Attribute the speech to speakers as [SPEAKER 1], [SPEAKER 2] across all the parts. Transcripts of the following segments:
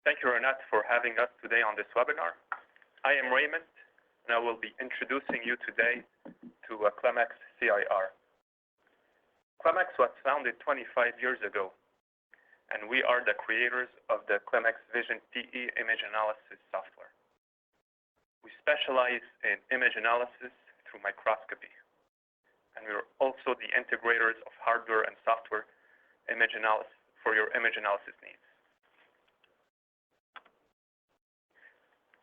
[SPEAKER 1] Thank you, Renat, for having us today on this webinar. I am Raymond, and I will be introducing you today to Clemex CIR. Clemex was founded 25 years ago, and we are the creators of the Clemex Vision PE image analysis software. We specialize in image analysis through microscopy, and we are also the integrators of hardware and software image analysis for your image analysis needs.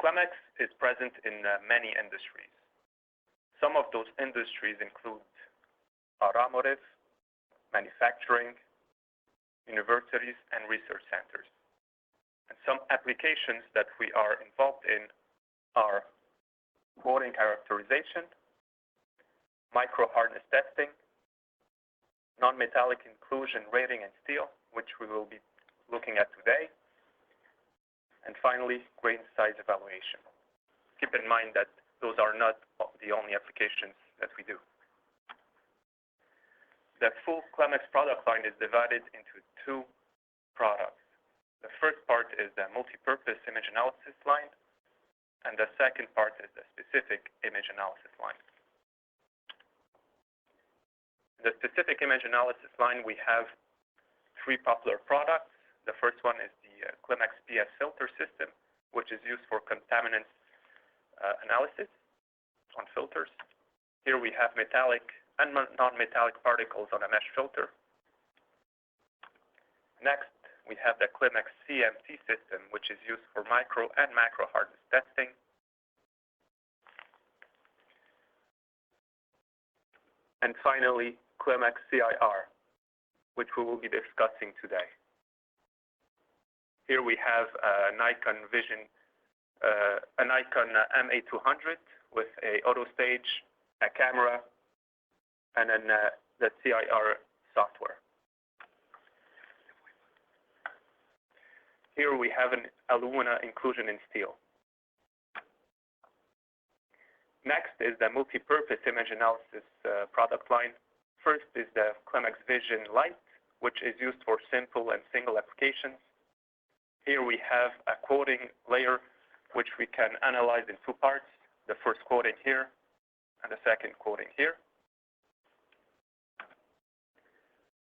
[SPEAKER 1] Clemex is present in many industries. Some of those industries include automotive, manufacturing, universities, and research centers. And some applications that we are involved in are coating characterization, micro-hardness testing, non-metallic inclusion rating in steel, which we will be looking at today, and finally, grain size evaluation. Keep in mind that those are not the only applications that we do. The full Clemex product line is divided into two products. The first part is the multi-purpose image analysis line, and the second part is the specific image analysis line. In the specific image analysis line, we have three popular products. The first one is the Clemex PS filter system, which is used for contaminants analysis on filters. Here we have metallic and non-metallic particles on a mesh filter. Next, we have the Clemex CMT system, which is used for micro and macro hardness testing. And finally, Clemex CIR, which we will be discussing today. Here we have a Nikon MA200 with a auto stage, a camera, and then the CIR software. Here we have an alumina inclusion in steel. Next is the multi-purpose image analysis product line. First is the Clemex Vision Light, which is used for simple and single applications. Here we have a quoting layer, which we can analyze in two parts, the first quoting here and the second quoting here.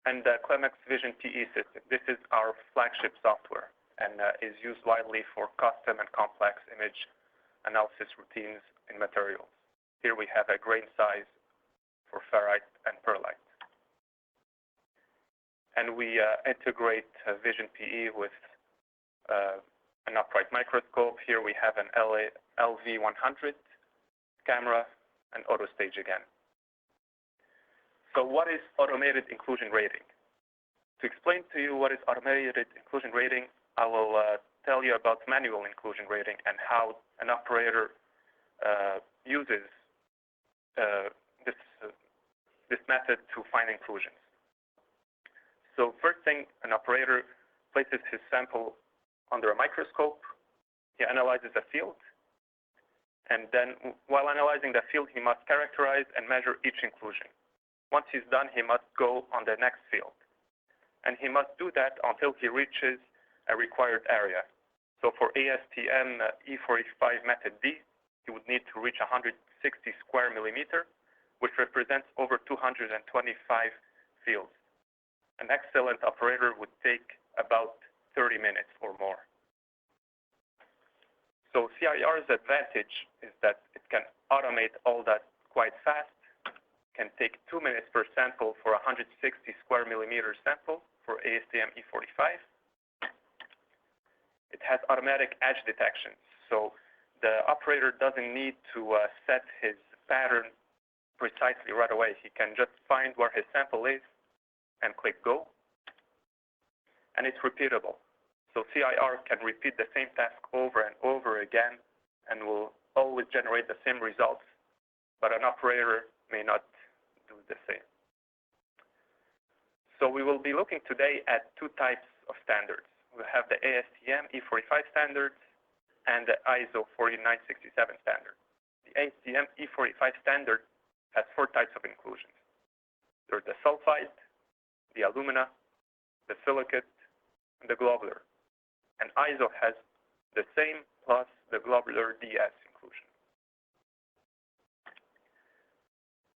[SPEAKER 1] And the Clemex Vision PE system. This is our flagship software and is used widely for custom and complex image analysis routines in materials. Here we have a grain size for ferrite and pearlite. And we integrate Vision PE with an upright microscope. Here we have an LV100 camera and auto stage again. So what is automated inclusion rating? To explain to you what is automated inclusion rating, I will tell you about manual inclusion rating and how an operator uses this method to find inclusions. So first thing, an operator places his sample under a microscope. He analyzes a field, and then while analyzing the field, he must characterize and measure each inclusion. Once he's done, he must go on the next field, and he must do that until he reaches a required area. So for ASTM E45 method D, he would need to reach 160 square millimeter, which represents over 225 fields. An excellent operator would take about 30 minutes or more. So CIR's advantage is that it can automate all that quite fast, can take 2 minutes per sample for 160 square millimeter sample for ASTM E45. It has automatic edge detection, so the operator doesn't need to set his pattern precisely right away. He can just find where his sample is and click go. And it's repeatable. So CIR can repeat the same task over and over again and will always generate the same results, but an operator may not do the same. So we will be looking today at two types of standards. We have the ASTM E45 standards and the ISO 4967 standard. The ASTM E45 standard has 4 types of inclusions. There's the sulfide, the alumina, the silicate, and the globular. And ISO has the same plus the globular DS inclusion.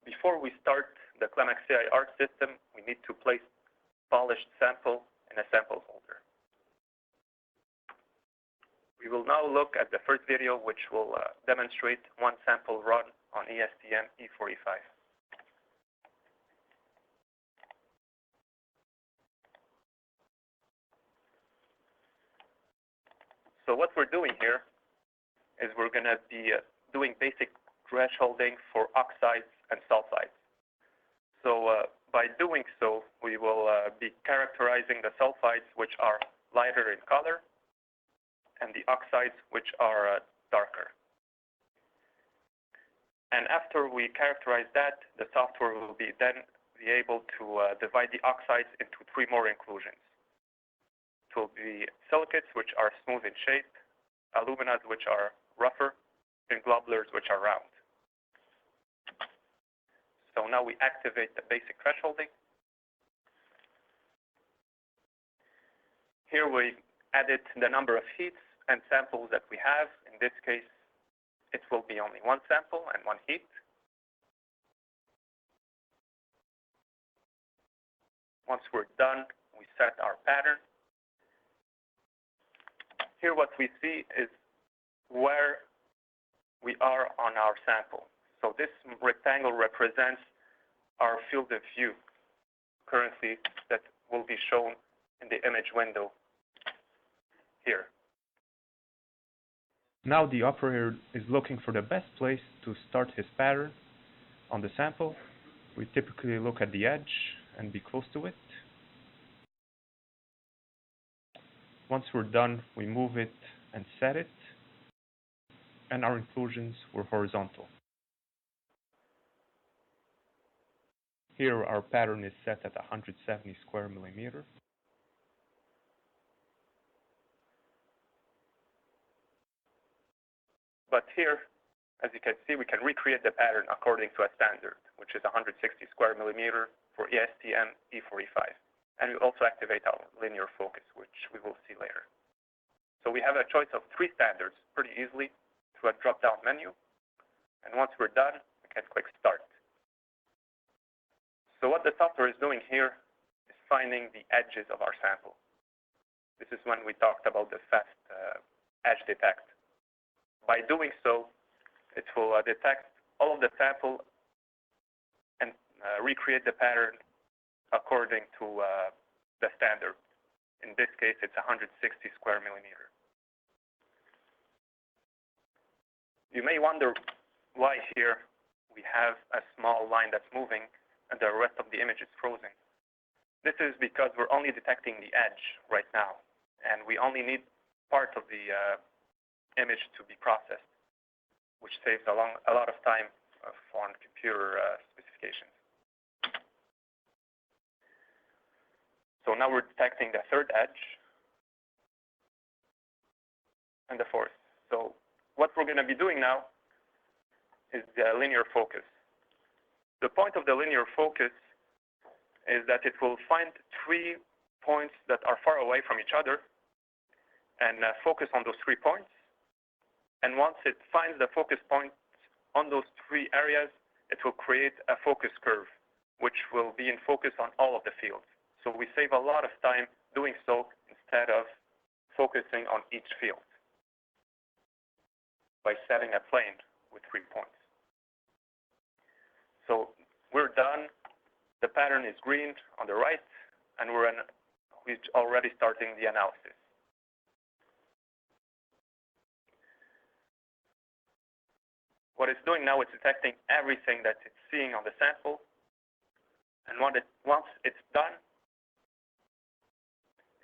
[SPEAKER 1] Before we start the Clemex CIR system, we need to place polished sample in a sample holder. We will now look at the first video, which will demonstrate one sample run on ASTM E45. So what we're doing here is we're going to be doing basic thresholding for oxides and sulfides. So by doing so, we will be characterizing the sulfides, which are lighter in color, and the oxides, which are darker. And after we characterize that, the software will be then be able to divide the oxides into 3 more inclusions. It will be silicates, which are smooth in shape, aluminas, which are rougher, and globulars, which are round. So now we activate the basic thresholding. Here we added the number of heats and samples that we have. In this case, it will be only 1 sample and 1 heat. Once we're done, we set our pattern. Here what we see is where we are on our sample. So this rectangle represents our field of view currently that will be shown in the image window here.
[SPEAKER 2] Now the operator is looking for the best place to start his pattern on the sample. We typically look at the edge and be close to it. Once we're done, we move it and set it, and our inclusions were horizontal. Here our pattern is set at 170 square millimeter.
[SPEAKER 1] But here, as you can see, we can recreate the pattern according to a standard, which is 160 square millimeter for ASTM E45. And we also activate our linear focus, which we will see later. So we have a choice of 3 standards pretty easily through a drop-down menu. And once we're done, we can click Start. So what the software is doing here is finding the edges of our sample. This is when we talked about the fast edge detect. By doing so, it will detect all of the sample and recreate the pattern according to the standard. In this case, it's 160 square millimeter. You may wonder why here we have a small line that's moving and the rest of the image is frozen. This is because we're only detecting the edge right now, and we only need part of the image to be processed, which saves a lot of time on computer specifications. So now we're detecting the 3rd edge and the 4th. So what we're going to be doing now is the linear focus. The point of the linear focus is that it will find 3 points that are far away from each other and focus on those 3 points. And once it finds the focus points on those 3 areas, it will create a focus curve, which will be in focus on all of the fields. So we save a lot of time doing so instead of focusing on each field by setting a plane with 3 points. So we're done. The pattern is green on the right, and we're already starting the analysis. What it's doing now is detecting everything that it's seeing on the sample, and once it's done,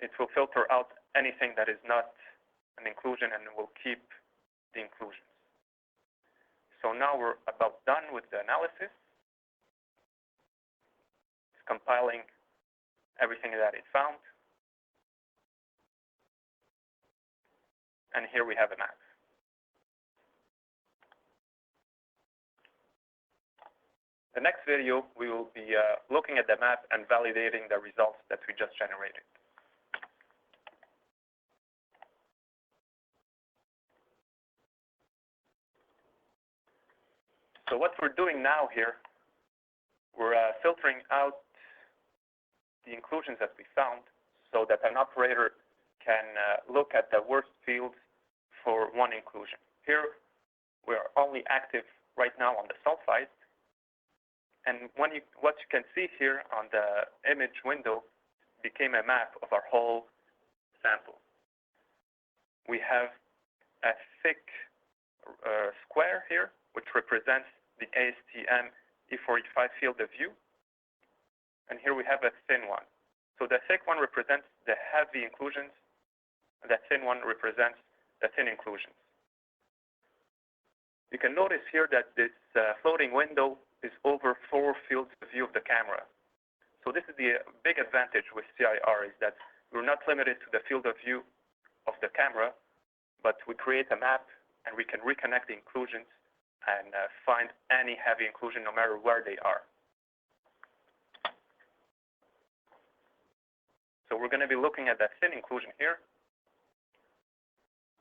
[SPEAKER 1] it will filter out anything that is not an inclusion and will keep the inclusions. So now we're about done with the analysis. It's compiling everything that it found. And here we have a map. The next video, we will be looking at the map and validating the results that we just generated. So what we're doing now here, we're filtering out the inclusions that we found so that an operator can look at the worst fields for one inclusion. Here, we're only active right now on the sulfide. And what you can see here on the image window became a map of our whole sample. We have a thick square here, which represents the ASTM E45 field of view. And here we have a thin one. So the thick one represents the heavy inclusions, and the thin one represents the thin inclusions. You can notice here that this floating window is over 4 fields of view of the camera. So this is the big advantage with CIR, is that we're not limited to the field of view of the camera, but we create a map and we can reconnect the inclusions and find any heavy inclusion no matter where they are. So we're going to be looking at that thin inclusion here.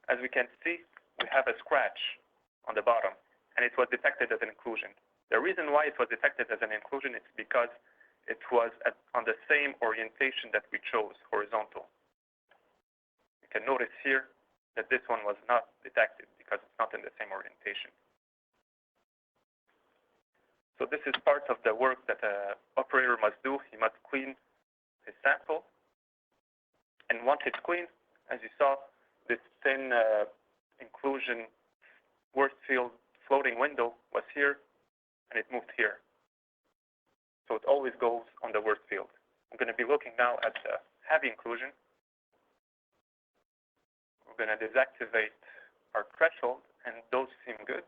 [SPEAKER 1] As we can see, we have a scratch on the bottom, and it was detected as an inclusion. The reason why it was detected as an inclusion is because it was on the same orientation that we chose, horizontal. You can notice here that this one was not detected because it's not in the same orientation. So this is part of the work that an operator must do. He must clean his sample. And once it's clean, as you saw, this thin inclusion worst field floating window was here, and it moved here. So it always goes on the worst field. I'm going to be looking now at the heavy inclusion. We're going to deactivate our threshold, and those seem good.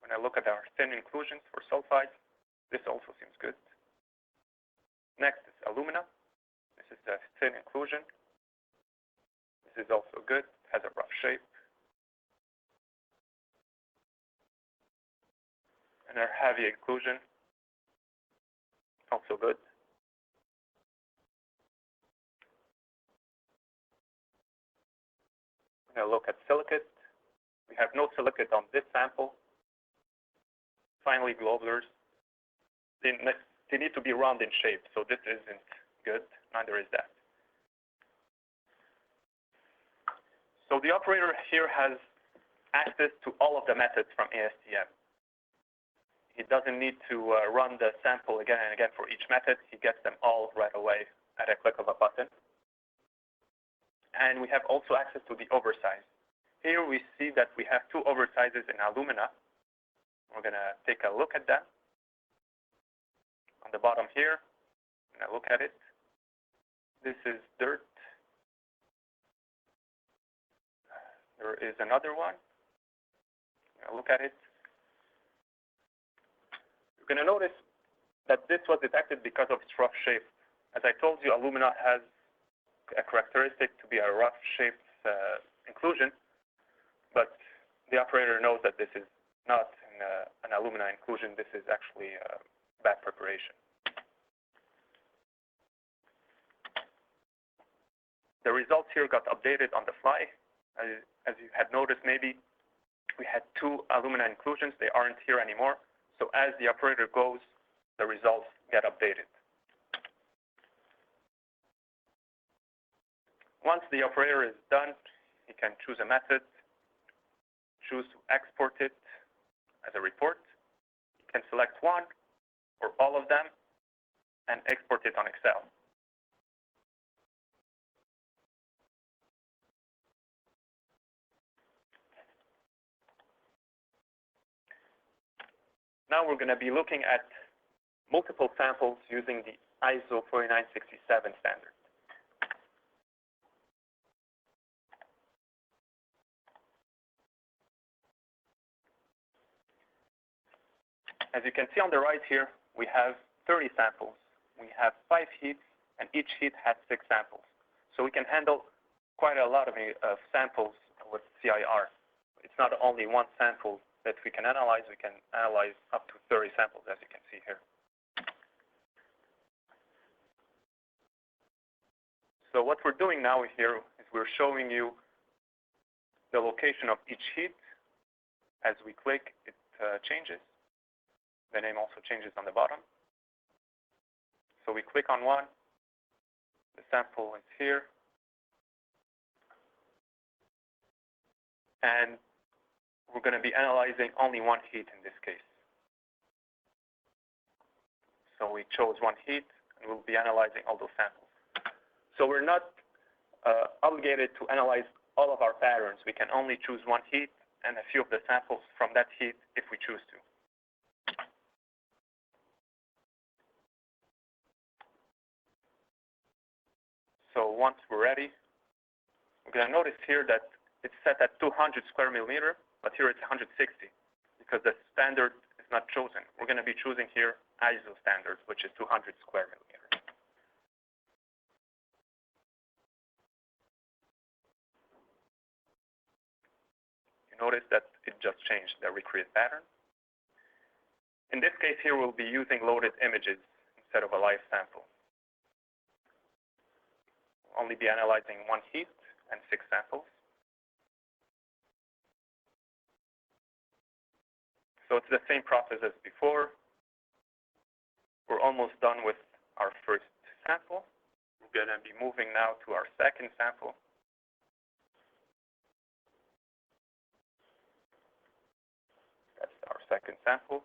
[SPEAKER 1] When I look at our thin inclusions for sulfide, this also seems good. Next is alumina. This is the thin inclusion. This is also good, it has a rough shape. And our heavy inclusion, also good. We're going to look at silicate. We have no silicate on this sample. Finally, globulars. They need to be round in shape, so this isn't good, neither is that. So the operator here has access to all of the methods from ASTM. He doesn't need to run the sample again and again for each method. He gets them all right away at a click of a button. And we have also access to the oversize. Here we see that we have 2 oversizes in alumina. We're going to take a look at them. On the bottom here, I'm going to look at it. This is dirt. There is another one. I'm going to look at it. You're going to notice that this was detected because of its rough shape. As I told you, alumina has a characteristic to be a rough-shaped inclusion, but the operator knows that this is not an alumina inclusion. This is actually bad preparation. The results here got updated on the fly. As you had noticed, maybe we had 2 alumina inclusions. They aren't here anymore. So as the operator goes, the results get updated. Once the operator is done, he can choose a method, choose to export it as a report. He can select one or all of them and export it on Excel. Now we're going to be looking at multiple samples using the ISO 4967 standard. As you can see on the right here, we have 30 samples. We have 5 heats, and each heat has 6 samples. So we can handle quite a lot of samples with CIR. It's not only one sample that we can analyze up to 30 samples, as you can see here. So what we're doing now here is we're showing you the location of each heat. As we click, it changes. The name also changes on the bottom. So we click on one, the sample is here, and we're going to be analyzing only one heat in this case. So we chose one heat, and we'll be analyzing all those samples. So we're not obligated to analyze all of our patterns. We can only choose one heat and a few of the samples from that heat if we choose to. So once we're ready, we're going to notice here that it's set at 200 square millimeter, but here it's 160 because the standard is not chosen. We're going to be choosing here ISO standard, which is 200 square millimeter. You notice that it just changed the recreate pattern. In this case here, we'll be using loaded images instead of a live sample. We'll only be analyzing one heat and 6 samples. So it's the same process as before. We're almost done with our first sample. We're going to be moving now to our second sample. That's our second sample.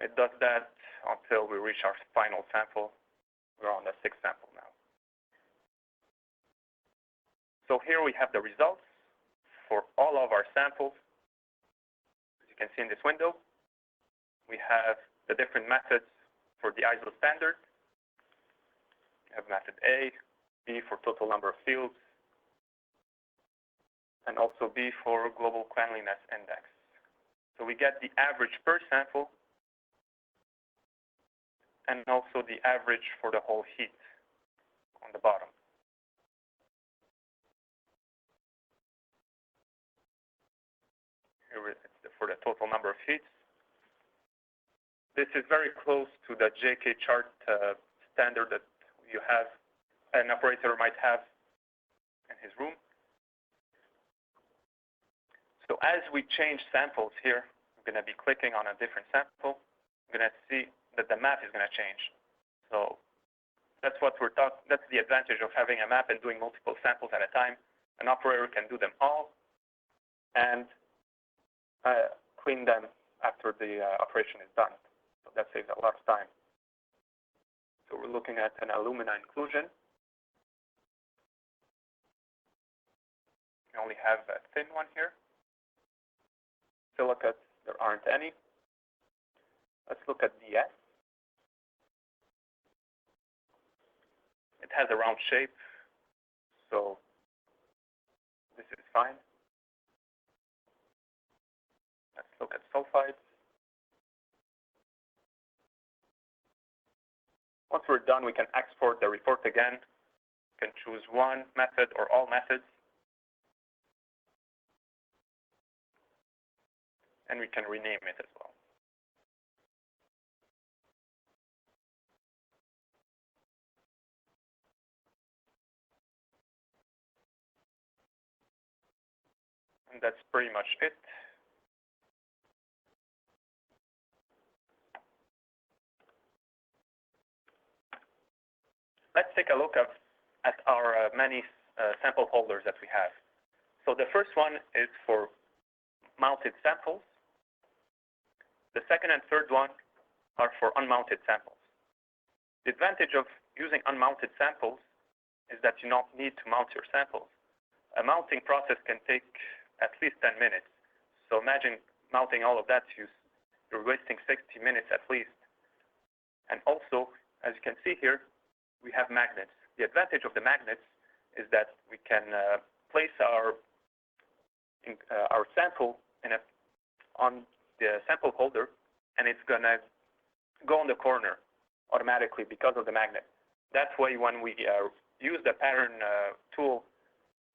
[SPEAKER 1] It does that until we reach our final sample. We're on the 6th sample now. So here we have the results for all of our samples. As you can see in this window, we have the different methods for the ISO standard. We have method A, B for total number of fields, and also B for global cleanliness index. So we get the average per sample, and also the average for the whole heat on the bottom. Here it's for the total number of heats. This is very close to the JK chart standard that you have, an operator might have in his room. So as we change samples here, I'm going to be clicking on a different sample. I'm going to see that the map is going to change. So that's what we're talking. That's the advantage of having a map and doing multiple samples at a time. An operator can do them all and clean them after the operation is done. So that saves a lot of time. So we're looking at an alumina inclusion. We only have a thin one here. Silicates, there aren't any. Let's look at DS. It has a round shape, so this is fine. Let's look at sulfides. Once we're done, we can export the report again. We can choose one method or all methods. And we can rename it as well. And that's pretty much it. Let's take a look at our many sample holders that we have. So the first one is for mounted samples. The second and third one are for unmounted samples. The advantage of using unmounted samples is that you don't need to mount your samples. A mounting process can take at least 10 minutes. So imagine mounting all of that, you're wasting 60 minutes at least. And also, as you can see here, we have magnets. The advantage of the magnets is that we can place our sample on the sample holder, and it's going to go on the corner automatically because of the magnet. That way, when we use the pattern tool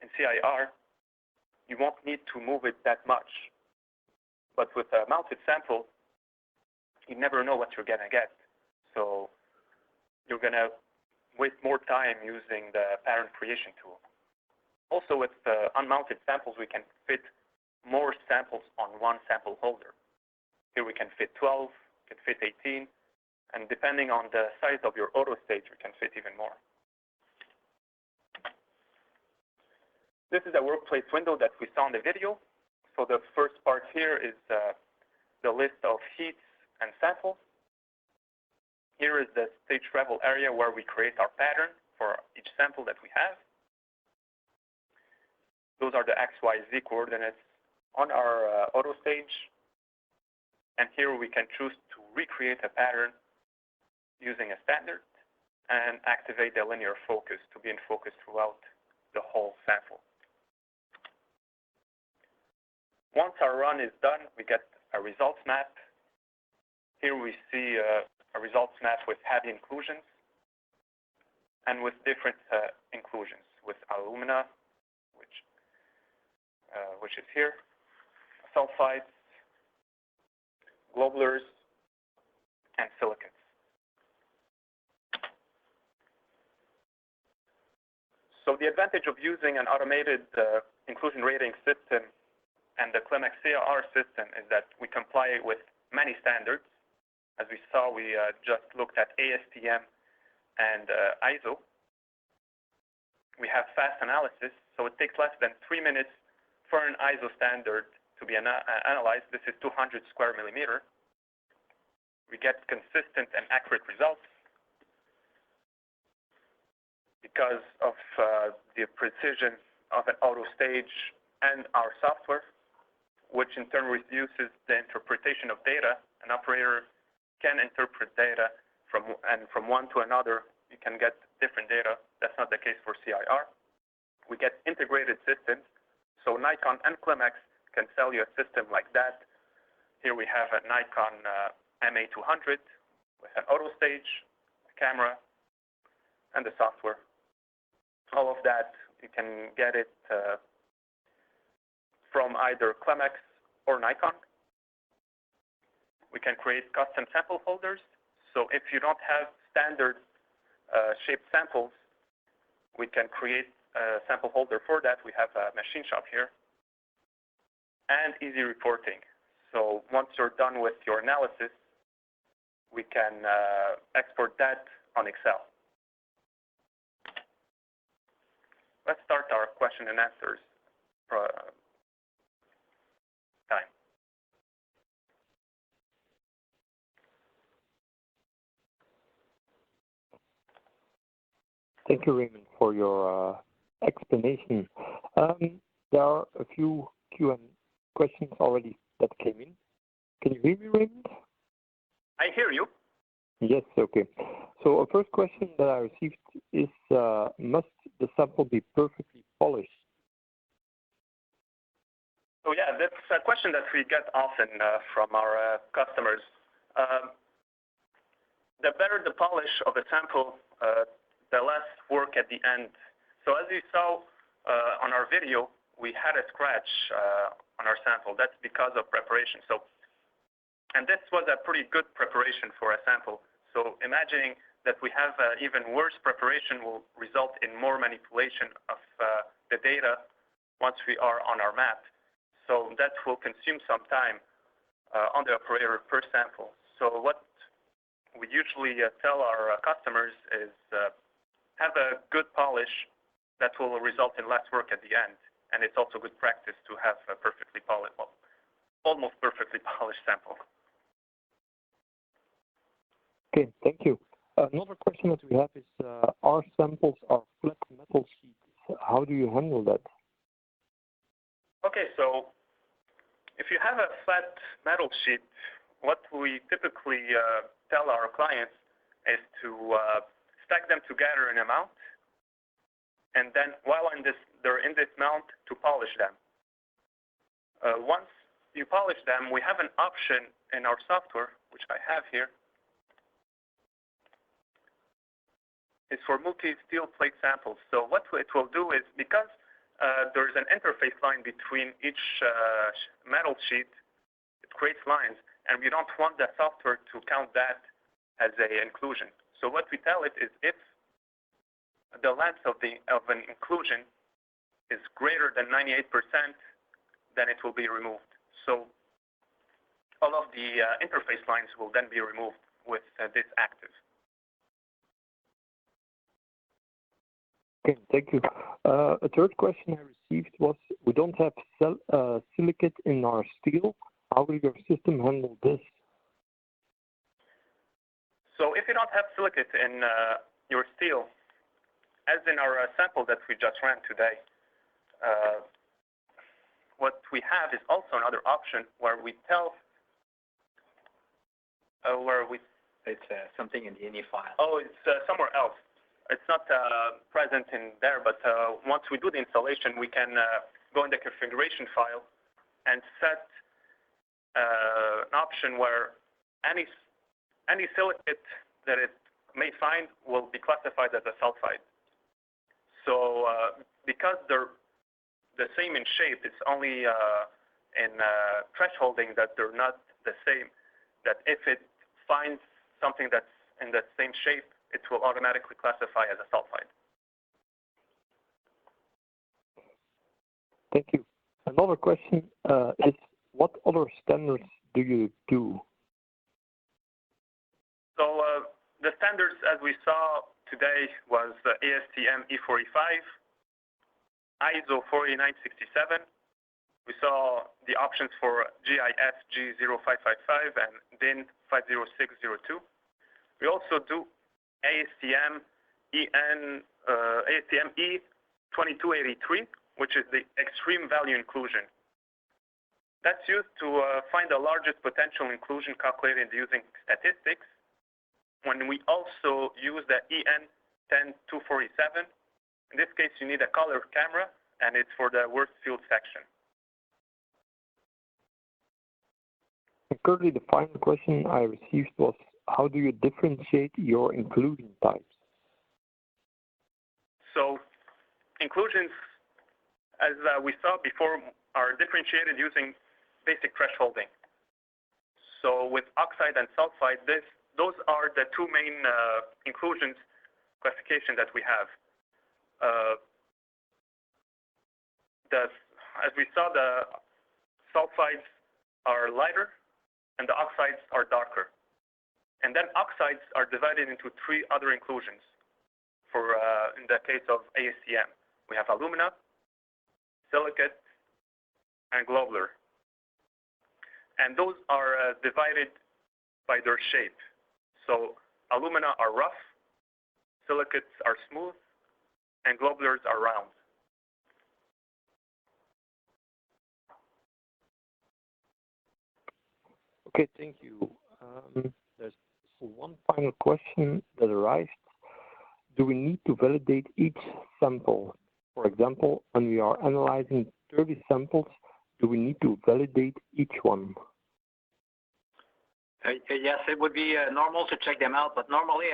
[SPEAKER 1] in CIR, you won't need to move it that much. But with a mounted sample, you never know what you're going to get. So you're going to waste more time using the pattern creation tool. Also, with unmounted samples, we can fit more samples on one sample holder. Here we can fit 12, can fit 18, and depending on the size of your auto stage, we can fit even more. This is a workplace window that we saw in the video. So the first part here is the list of heats and samples. Here is the stage travel area where we create our pattern for each sample that we have. Those are the X, Y, Z coordinates on our auto stage. And here we can choose to recreate a pattern using a standard and activate the linear focus to be in focus throughout the whole sample. Once our run is done, we get a results map. Here we see a results map with heavy inclusions and with different inclusions, with alumina, which is here, sulfides, globulars, and silicates. So the advantage of using an automated inclusion rating system and the Clemex CAR system is that we comply with many standards. As we saw, we just looked at ASTM and ISO. We have fast analysis, so it takes less than 3 minutes for an ISO standard to be analyzed. This is 200 square millimeter. We get consistent and accurate results because of the precision of an auto stage and our software, which in turn reduces the interpretation of data. An operator can interpret data from one to another. You can get different data. That's not the case for CIR. We get integrated systems. So Nikon and Clemex can sell you a system like that. Here we have a Nikon MA200 with an auto stage, a camera, and the software. All of that, you can get it from either Clemex or Nikon. We can create custom sample folders. So if you don't have standard shaped samples, we can create a sample folder for that. We have a machine shop here. And easy reporting. So once you're done with your analysis, we can export that on Excel. Let's start our question and answers time.
[SPEAKER 3] Thank you, Raymond, for your explanation. There are a few Q&A questions already that came in. Can you hear me, Raymond?
[SPEAKER 1] I hear you.
[SPEAKER 3] Yes, okay. So a first question that I received is, must the sample be perfectly polished?
[SPEAKER 1] So yeah, that's a question that we get often from our customers. The better the polish of a sample, the less work at the end. So as you saw on our video, we had a scratch on our sample. That's because of preparation. And this was a pretty good preparation for a sample. So imagining that we have even worse preparation will result in more manipulation of the data once we are on our map. So that will consume some time on the operator per sample. So what we usually tell our customers is have a good polish that will result in less work at the end. And it's also good practice to have a perfectly polished, well, almost perfectly polished sample.
[SPEAKER 3] Okay, thank you. Another question that we have is, our samples are flat metal sheets. How do you handle that?
[SPEAKER 1] Okay, so if you have a flat metal sheet, what we typically tell our clients is to stack them together in a mount, and then while they're in this mount, to polish them. Once you polish them, we have an option in our software, which I have here, is for multi-steel plate samples. So what it will do is, because there's an interface line between each metal sheet, it creates lines, and we don't want the software to count that as an inclusion. So what we tell it is, if the length of an inclusion is greater than 98%, then it will be removed. So all of the interface lines will then be removed with this active.
[SPEAKER 3] Okay, thank you. A third question I received was, we don't have silicate in our steel. How will your system handle this?
[SPEAKER 1] So if you don't have silicate in your steel, as in our sample that we just ran today, what we have is also another option where we tell,
[SPEAKER 4] It's something in the INI file.
[SPEAKER 1] Oh, it's somewhere else. It's not present in there, but once we do the installation, we can go in the configuration file and set an option where any silicate that it may find will be classified as a sulfide. So because they're the same in shape, it's only in thresholding that they're not the same, that if it finds something that's in the same shape, it will automatically classify as a sulfide.
[SPEAKER 3] Thank you. Another question is, what other standards do you do?
[SPEAKER 1] So the standards, as we saw today, was ASTM E45, ISO 48967. We saw the options for GIS G0555 and DIN 50602. We also do ASTM E2283, which is the extreme value inclusion. That's used to find the largest potential inclusion calculated using statistics. When we also use the EN10247, in this case you need a color camera, and it's for the worst field section.
[SPEAKER 3] And currently, the final question I received was, how do you differentiate your inclusion types?
[SPEAKER 1] So inclusions, as we saw before, are differentiated using basic thresholding. So with oxide and sulfide, those are the two main inclusions classification that we have. As we saw, the sulfides are lighter and the oxides are darker. And then oxides are divided into three other inclusions. For in the case of ASTM, we have alumina, silicate, and globular. And those are divided by their shape. So alumina are rough, silicates are smooth, and globulars are round.
[SPEAKER 3] Okay, thank you. There's one final question that arises. Do we need to validate each sample? For example, when we are analyzing 30 samples, do we need to validate each one?
[SPEAKER 4] Yes, it would be normal to check them out, but normally,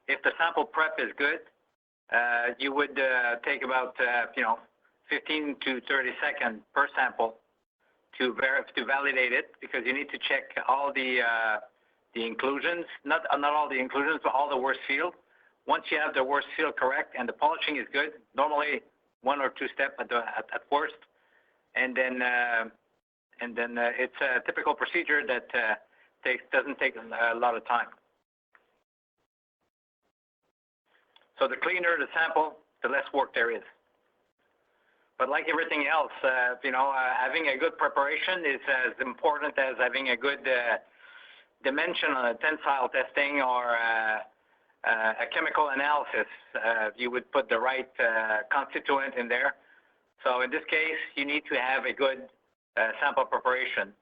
[SPEAKER 4] if the sample prep is good, you would take about 15 to 30 seconds per sample to validate it, because you need to check all the inclusions, not all the inclusions, but all the worst field. Once you have the worst field correct and the polishing is good, normally 1 or 2 steps at worst, and then it's a typical procedure that doesn't take a lot of time. So the cleaner the sample, the less work there is. But like everything else, having a good preparation is as important as having a good dimension on a tensile testing or a chemical analysis. You would put the right constituent in there. So in this case, you need to have a good sample preparation,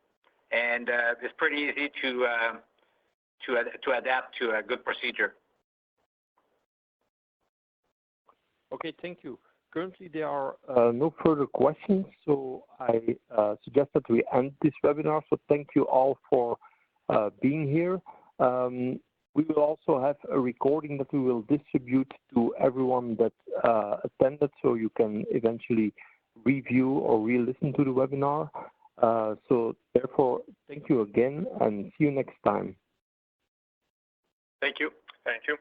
[SPEAKER 4] and it's pretty easy to adapt to a good procedure.
[SPEAKER 3] Okay, thank you. Currently, there are no further questions, so I suggest that we end this webinar. So thank you all for being here. We will also have a recording that we will distribute to everyone that attended, so you can eventually review or re-listen to the webinar. So therefore, thank you again, and see you next time.
[SPEAKER 1] Thank you. Thank you.